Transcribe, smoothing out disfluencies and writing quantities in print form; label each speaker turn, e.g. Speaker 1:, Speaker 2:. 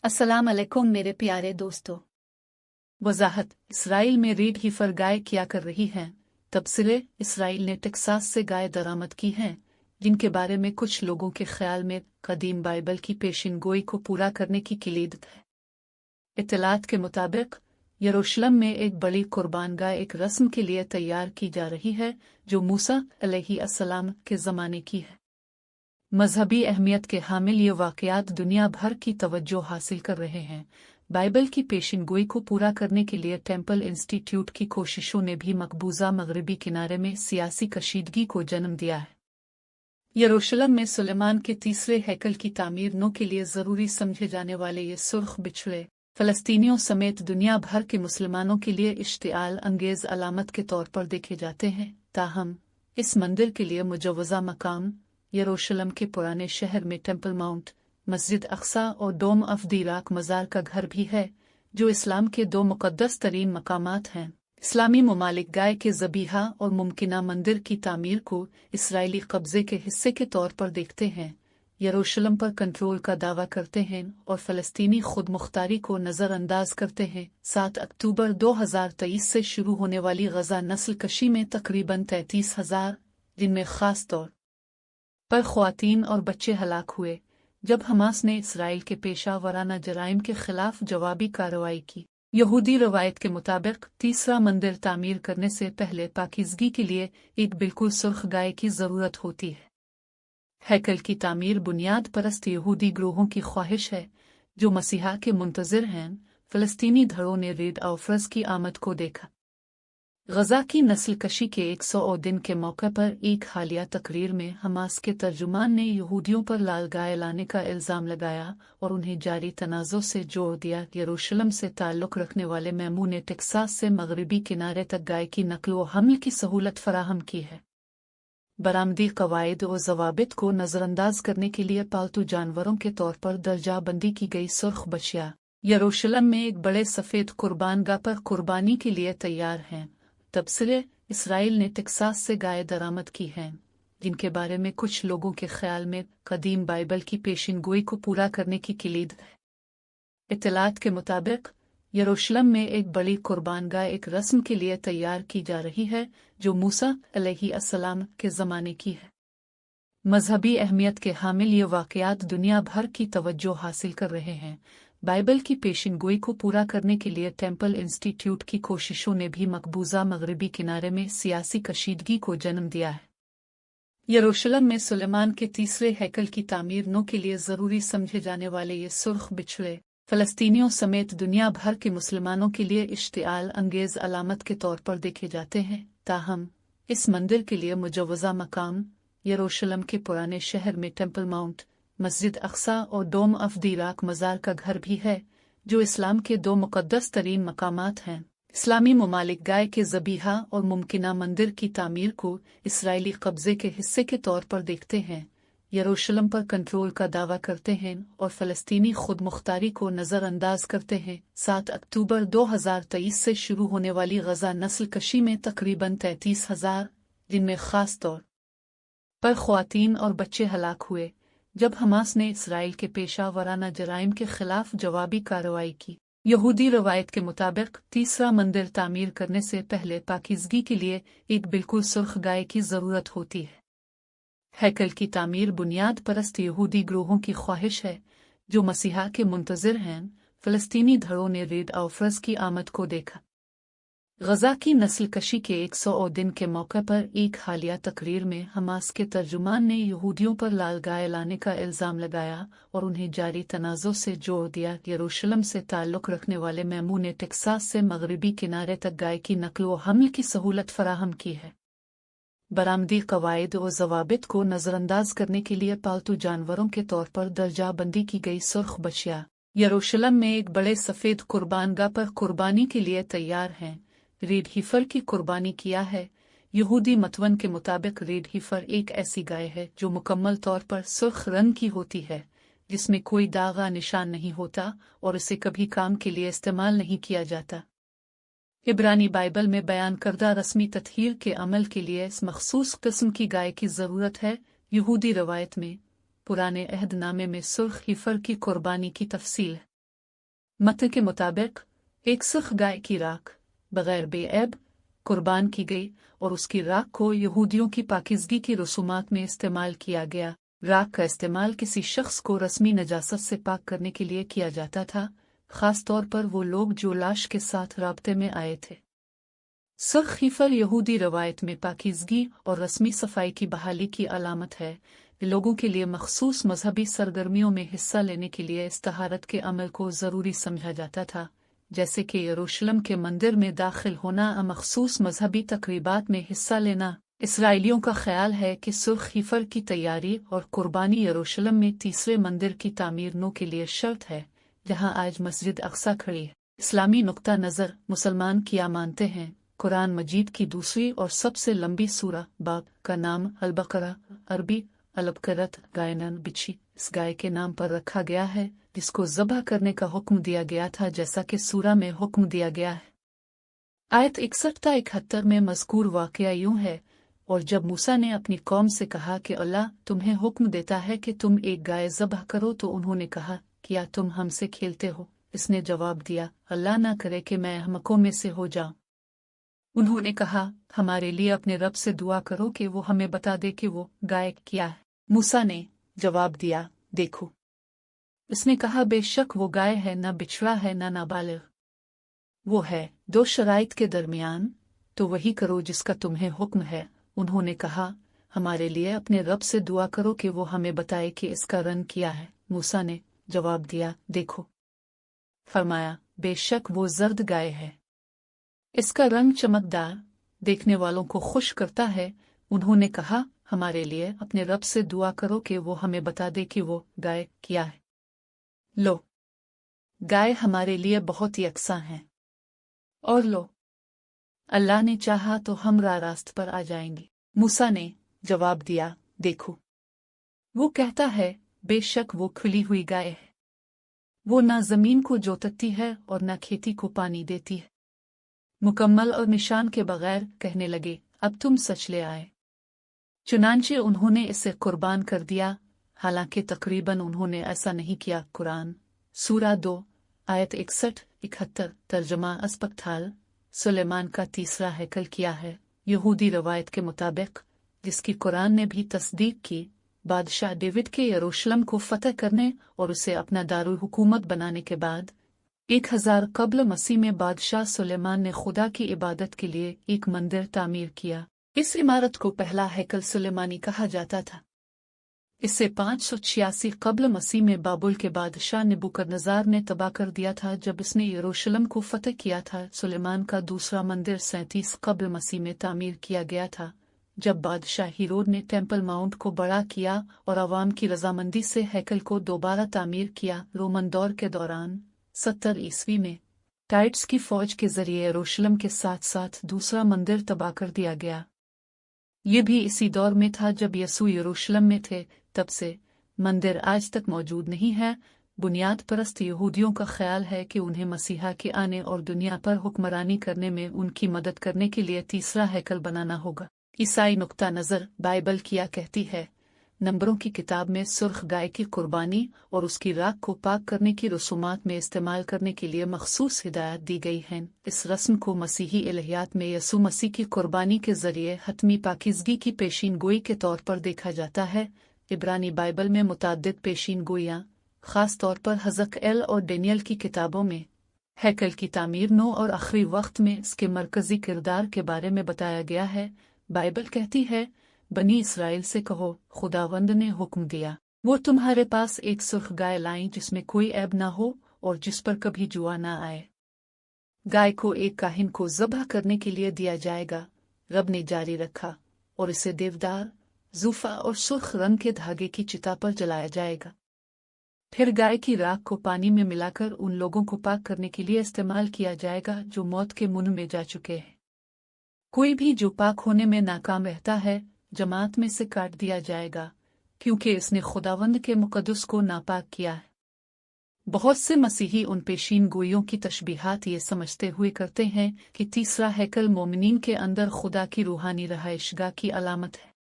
Speaker 1: अस्सलाम अलैकुम मेरे प्यारे दोस्तों। वजाहत इसराइल में रीड हीफर गाय क्या कर रही हैं। तबसरे इसराइल ने टेक्सास से गाय दरामद की हैं, जिनके बारे में कुछ लोगों के ख्याल में कदीम बाइबल की पेशिन गोई को पूरा करने की किलीद है। इत्तलात के मुताबिक यरूशलेम में एक बड़ी कुर्बान गाय एक रस्म के लिए तैयार की जा रही है, जो मूसा अलैहिस्सलाम के ज़माने की है। मजहबी अहमियत के हामिल ये वाक़यात दुनिया भर की तवज्जो हासिल कर रहे हैं। बाइबल की पेशिन गोई को पूरा करने के लिए टेम्पल इंस्टीट्यूट की कोशिशों ने भी मकबूजा मगरबी किनारे में सियासी कशीदगी को जन्म दिया है। यरूशलेम में सुलेमान के तीसरे हैकल की तामीर नो के लिए ज़रूरी समझे जाने वाले ये सुर्ख बिछड़े फ़लस्तीनियों समेत दुनिया भर के मुसलमानों के लिए इश्तिआल अंगेज़ अलामत के तौर पर देखे जाते हैं। ताहम इस मंदिर के लिए मुजव्वज़ा मकाम यरूशलेम के पुराने शहर में टेम्पल माउंट, मस्जिद अक्सा और डोम ऑफ द रॉक मज़ार का घर भी है, जो इस्लाम के दो मुक़द्दस तरीन मकामात हैं। इस्लामी ममालिक गाय के ज़बीहा और मुमकिना मंदिर की तामीर को इसराइली कब्ज़े के हिस्से के तौर पर देखते हैं, यरूशलेम पर कंट्रोल का दावा करते हैं और फ़लस्तीनी खुद मुख्तारी को नज़रअंदाज करते हैं। 7 अक्टूबर 2023 से शुरू होने वाली गज़ा नस्ल कशी में तकरीबन 33,000, जिनमें ख़ास तौर पर ख़वातीन और बच्चे हलाक हुए, जब हमास ने इसराइल के पेशा वराना जराइम के खिलाफ जवाबी कार्रवाई की। यहूदी रवायत के मुताबिक तीसरा मंदिर तामीर करने से पहले पाकीज़गी के लिए एक बिल्कुल सुर्ख गाय की ज़रूरत होती है। हैकल की तामीर बुनियाद परस्त यहूदी ग्रोहों की ख्वाहिश है, जो मसीहा के मुंतज़िर हैं। फ़लस्तीनी धड़ों ने रीड ऑफर्स की आमद को देखा। गज़ा की नस्ल कशी के 100 दिन के मौके पर एक हालिया तकरीर में हमास के तर्जुमान ने यहूदियों पर लाल गाय लाने का इल्ज़ाम लगाया और उन्हें जारी तनाज़ों से जोड़ दिया। यरूशलेम से ताल्लुक़ रखने वाले मैमू ने टेक्सास से मगरबी किनारे तक गाय की नकल व हमल की सहूलत फराहम की है। बरामदी कवायद व ज़वाबित को नज़रअंदाज करने के लिए पालतू जानवरों के तौर पर दर्जा बंदी की गई सुर्ख बछिया यरूशलेम में एक बड़े सफ़ेद कुर्बानगाह पर कुर्बानी के लिए तैयार हैं। तबसरे इसराइल ने टेक्सास से गाय दरामद की हैं, जिनके बारे में कुछ लोगों के ख्याल में कदीम बाइबल की पेशिन गोई को पूरा करने की किलीद है। इत्तलात के मुताबिक यरूशलेम में एक बड़ी कुर्बान गाय एक रस्म के लिए तैयार की जा रही है, जो मूसा अलैहिस्सलाम के ज़माने की है। मजहबी अहमियत के हामिल ये वाक़यात दुनिया भर की तवज्जो हासिल कर रहे हैं। बाइबल की पेशिन गोई को पूरा करने के लिए टेम्पल इंस्टीट्यूट की कोशिशों ने भी मकबूजा मगरबी किनारे में सियासी कशीदगी को जन्म दिया है। यरूशलेम में सुलेमान के तीसरे हैकल की तामीर नो के लिए ज़रूरी समझे जाने वाले ये सुर्ख बिछड़े फ़लस्तीनियों समेत दुनिया भर के मुसलमानों के लिए इश्तिआल अंगेज़ अलामत के तौर पर देखे जाते हैं। ताहम इस मंदिर के लिए मुजव्वज़ा मकाम यरूशलेम के पुराने शहर में टेम्पल माउंट, मस्जिद अक्सा और डोम ऑफ द रॉक मज़ार का घर भी है, जो इस्लाम के दो मुक़द्दस तरीन मकामात हैं। इस्लामी ममालिक गाय के ज़बीहा और मुमकिना मंदिर की तामीर को इसराइली कब्ज़े के हिस्से के तौर पर देखते हैं, यरूशलेम पर कंट्रोल का दावा करते हैं और फ़लस्तीनी खुद मुख्तारी को नज़रअंदाज करते हैं। 7 अक्टूबर 2023 से शुरू होने वाली गज़ा नस्ल कशी में तकरीबन 33,000, जिनमें ख़ास तौर पर ख़वातीन और बच्चे हलाक हुए, जब हमास ने इसराइल के पेशा वराना जराइम के खिलाफ जवाबी कार्रवाई की। यहूदी रवायत के मुताबिक तीसरा मंदिर तामीर करने से पहले पाकीज़गी के लिए एक बिल्कुल सुर्ख गाय की ज़रूरत होती है। हैकल की तामीर बुनियाद परस्त यहूदी ग्रोहों की ख्वाहिश है, जो मसीहा के मुंतज़िर हैं। फ़लस्तीनी धड़ों ने रीड ऑफर्स की आमद को देखा। गज़ा की नस्ल कशी के 100 दिन के मौके पर एक हालिया तकरीर में हमास के तर्जुमान ने यहूदियों पर लाल गाय लाने का इल्ज़ाम लगाया और उन्हें जारी तनाज़ों से जोड़ दिया। यरूशलेम से ताल्लुक़ रखने वाले मैमू ने टेक्सास से मगरबी किनारे तक गाय की नकल व हमल की सहूलत फराहम की है। बरामदी कवायद व ज़वाबित को नज़रअंदाज करने के लिए पालतू जानवरों के तौर पर दर्जा बंदी की गई सुर्ख बछिया यरूशलेम में एक बड़े सफ़ेद कुर्बानगाह पर कुर्बानी के लिए तैयार हैं। रीड हीफर की कुर्बानी किया है। यहूदी मतवन के मुताबिक रीड हीफर एक ऐसी गाय है जो मुकम्मल तौर पर सुर्ख रंग की होती है, जिसमें कोई दागा निशान नहीं होता और इसे कभी काम के लिए इस्तेमाल नहीं किया जाता। इब्रानी बाइबल में बयान करदा रस्मी तत्हीर के अमल के लिए इस मखसूस किस्म की गाय की ज़रूरत है। यहूदी रवायत में पुराने अहदनामे में सुर्ख हीफर की कुर्बानी की तफसील है। मत के मुताबिक एक सुर्ख गाय की राख बगैर बेऐब कुर्बान की गई और उसकी राख को यहूदियों की पाकीज़गी की रसूमात में इस्तेमाल किया गया। राख का इस्तेमाल किसी शख्स को रस्मी नजासत से पाक करने के लिए किया जाता था, खास तौर पर वो लोग जो लाश के साथ राब्ते में आए थे। सुर्ख हीफर यहूदी रवायत में पाकीज़गी और रस्मी सफाई की बहाली की अलामत है। लोगों के लिए मखसूस मजहबी सरगर्मियों में हिस्सा लेने के लिए इस तहारत के अमल को ज़रूरी समझा जाता था, जैसे कि यरूशलेम के मंदिर में दाखिल होना या मखसूस मजहबी तकरीबात में हिस्सा लेना। इसराइलियों का ख्याल है कि सुर्ख हीफर की तैयारी और कुर्बानी यरूशलेम में तीसरे मंदिर की तामीर नो के लिए शर्त है, जहां आज मस्जिद अक्सा खड़ी है। इस्लामी नुक्ता नज़र मुसलमान क्या मानते हैं? कुरान मजीद की दूसरी और सबसे लंबी सूरा बाब का नाम अल-बकरा अरबी अलबकरत गायनन बिच्छी इस गाय के नाम पर रखा गया है, जिसको ज़बह करने का हुक्म दिया गया था, जैसा कि सूरा में हुक्म दिया गया है। आयत 61-71 में मज़कूर वाक़या यूं है, और जब मूसा ने अपनी कौम से कहा कि अल्लाह तुम्हें हुक्म देता है कि तुम एक गाय ज़बह करो, तो उन्होंने कहा क्या तुम हमसे खेलते हो? इसने जवाब दिया, अल्लाह ना करे कि मैं अहमकों में से हो जाऊं। उन्होंने कहा, हमारे लिए अपने रब से दुआ करो कि वो हमें बता दे कि वो गाय क्या है। मूसा ने जवाब दिया, देखो। इसने कहा, बेशक वो गाय है, ना बिछड़ा है ना नाबालिग। वो है दो शराइत के दरमियान, तो वही करो जिसका तुम्हें हुक्म है। उन्होंने कहा, हमारे लिए अपने रब से दुआ करो कि वो हमें बताए कि इसका रंग क्या है। मूसा ने जवाब दिया, देखो। फरमाया, बेशक वो जर्द गाय है, इसका रंग चमकदार, देखने वालों को खुश करता है। उन्होंने कहा, हमारे लिए अपने रब से दुआ करो कि वो हमें बता दे कि वो गाय क्या है। लो, गाय हमारे लिए बहुत यकसा है, और लो, अल्लाह ने चाहा तो हम रास्त पर आ जाएंगे। मूसा ने जवाब दिया, देखो। वो कहता है, बेशक वो खुली हुई गाय है, वो ना जमीन को जोतती है और ना खेती को पानी देती है। मुकम्मल और निशान के बगैर कहने लगे, अब तुम सच ले आए। चुनांचे उन्होंने इसे कुर्बान कर दिया, हालांकि तकरीबन उन्होंने ऐसा नहीं किया। कुरान सूरा 2 आयत 61-71 तर्जमा अस्पताल सुलेमान का तीसरा हैकल किया है। यहूदी रवायत के मुताबिक, जिसकी कुरान ने भी तस्दीक की, बादशाह डेविड के यरूशलेम को फतह करने और उसे अपना दारुल हुकूमत बनाने के बाद 1000 कब्ल मसीह में बादशाह सुलेमान ने खुदा की इबादत के लिए एक मंदिर तामीर किया। इस इमारत को पहला हैकल सुलेमानी कहा जाता था। इसे 586 कब्ल मसीह में बाबुल के बादशाह नेबुकदनेज़ार ने तबाह कर दिया था जब इसने यरूशलेम को फतह किया था। सुलेमान का दूसरा मंदिर 37 कब्ल मसीह में तामीर किया गया था, जब बादशाह हीरोड ने टेम्पल माउंट को बड़ा किया और अवाम की रजामंदी से हैकल को दोबारा तामीर किया। रोमन दौर के दौरान 70 ईस्वी में टाइट्स की फौज के जरिए यरूशलेम के साथ साथ दूसरा मंदिर तबाह कर दिया गया। ये भी इसी दौर में था जब यसू यरूशलेम में थे। तब से मंदिर आज तक मौजूद नहीं है। बुनियाद परस्त यहूदियों का ख्याल है कि उन्हें मसीहा के आने और दुनिया पर हुक्मरानी करने में उनकी मदद करने के लिए तीसरा हैकल बनाना होगा। ईसाई नुक्ता नज़र बाइबल क्या कहती है? नंबरों की किताब में सुर्ख गाय की कुर्बानी और उसकी राख को पाक करने की रसूमात में इस्तेमाल करने के लिए मखसूस हिदायत दी गई हैं। इस रस्म को मसीही इलाहियात में यसू मसीह की कुर्बानी के जरिए हतमी पाकीज़गी की पेशीन गोई के तौर पर देखा जाता है। इब्रानी बाइबल में मुताद्दिद पेशीन गोइयाँ, खास तौर पर हज़क्एल और डेनियल की किताबों में हैकल की तामीर नो और आखिरी वक्त में इसके मरकजी किरदार के बारे में बताया गया है। बाइबल कहती है, बनी इसराइल से कहो, खुदावंद ने हुक्म दिया, वो तुम्हारे पास एक सुर्ख गाय लाएं जिसमें कोई ऐब ना हो और जिस पर कभी जुआ ना आए। गाय को एक काहिन को ज़बह करने के लिए दिया जाएगा। रब ने जारी रखा, और इसे देवदार, जूफा और सुर्ख रंग के धागे की चिता पर जलाया जाएगा। फिर गाय की राख को पानी में मिलाकर उन लोगों को पाक करने के लिए इस्तेमाल किया जाएगा जो मौत के मुंह में जा चुके हैं। कोई भी जो पाक होने में नाकाम रहता है, जमात में से काट दिया जाएगा, क्योंकि इसने खुदावंद के मुकद्दस को नापाक किया है। बहुत से मसीही उन पेशीन गोइयों की तशबीहात ये समझते हुए करते हैं कि तीसरा हैकल मोमिनीन के अंदर खुदा की रूहानी रहायशगाह की अलामत है।